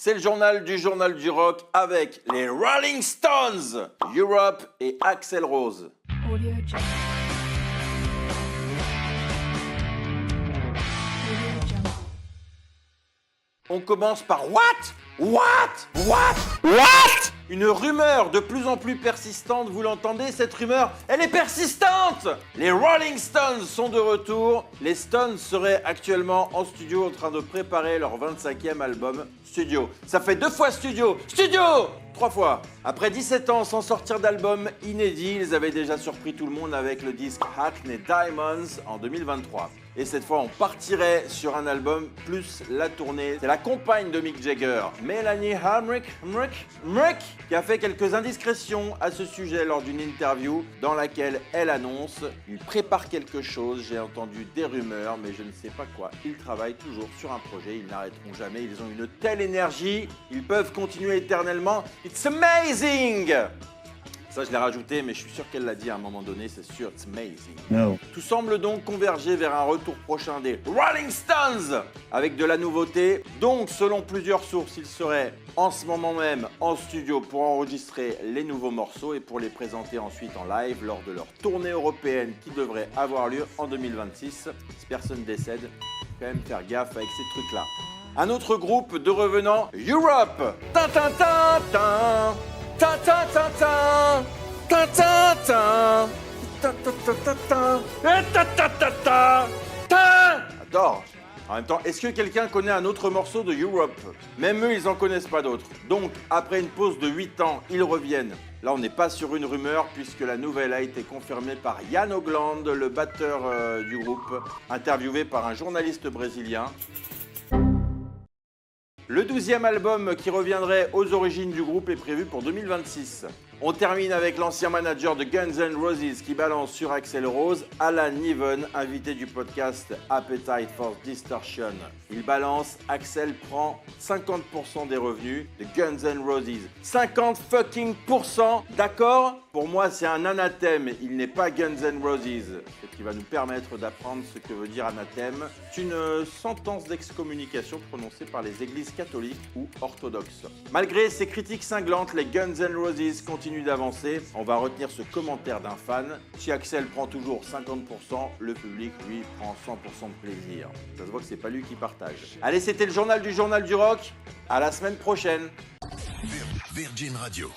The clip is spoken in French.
C'est le journal du rock avec les Rolling Stones, Europe et Axl Rose. Audio Jungle. Audio Jungle. On commence par What? Une rumeur de plus en plus persistante, vous l'entendez, cette rumeur, elle est persistante! Les Rolling Stones sont de retour. Les Stones seraient actuellement en studio en train de préparer leur 25e album studio. Ça fait 2 fois studio! 3 fois. Après 17 ans sans sortir d'album inédit, ils avaient déjà surpris tout le monde avec le disque Hackney Diamonds en 2023. Et cette fois, on partirait sur un album plus la tournée. C'est la compagne de Mick Jagger, Melanie Heinrich, qui a fait quelques indiscrétions à ce sujet lors d'une interview dans laquelle elle annonce « Il prépare quelque chose, j'ai entendu des rumeurs, mais je ne sais pas quoi. Ils travaillent toujours sur un projet, ils n'arrêteront jamais, ils ont une telle énergie, ils peuvent continuer éternellement. It's amazing !» Ça, je l'ai rajouté, mais je suis sûr qu'elle l'a dit à un moment donné, c'est sûr, it's amazing. No. Tout semble donc converger vers un retour prochain des Rolling Stones, avec de la nouveauté. Donc, selon plusieurs sources, ils seraient en ce moment même en studio pour enregistrer les nouveaux morceaux et pour les présenter ensuite en live lors de leur tournée européenne qui devrait avoir lieu en 2026. Si personne décède, faut quand même faire gaffe avec ces trucs-là. Un autre groupe de revenants, Europe. Tin-tin-tin-tin. Ta-ta-ta-ta, ta-ta-ta, ta-ta-ta-ta, ta-ta-ta-ta, ta. J'adore. En même temps, est-ce que quelqu'un connaît un autre morceau de Europe? Même eux, ils en connaissent pas d'autres. Donc, après une pause de 8 ans, ils reviennent. Là, on n'est pas sur une rumeur puisque la nouvelle a été confirmée par Jan Ogland, le batteur du groupe, interviewé par un journaliste brésilien. Le 12e album qui reviendrait aux origines du groupe est prévu pour 2026. On termine avec l'ancien manager de Guns N' Roses qui balance sur Axl Rose, Alan Niven, invité du podcast Appetite for Distortion. Il balance, Axl prend 50% des revenus de Guns N' Roses. 50 fucking %, d'accord? Pour moi, c'est un anathème, il n'est pas Guns N' Roses. Ce qui va nous permettre d'apprendre ce que veut dire anathème. C'est une sentence d'excommunication prononcée par les églises catholiques ou orthodoxes. Malgré ces critiques cinglantes, les Guns N' Roses continuent d'avancer. On va retenir ce commentaire d'un fan. Si Axl prend toujours 50%, le public, lui, prend 100% de plaisir. Ça se voit que c'est pas lui qui partage. Allez, c'était le journal du rock. À la semaine prochaine. Virgin Radio.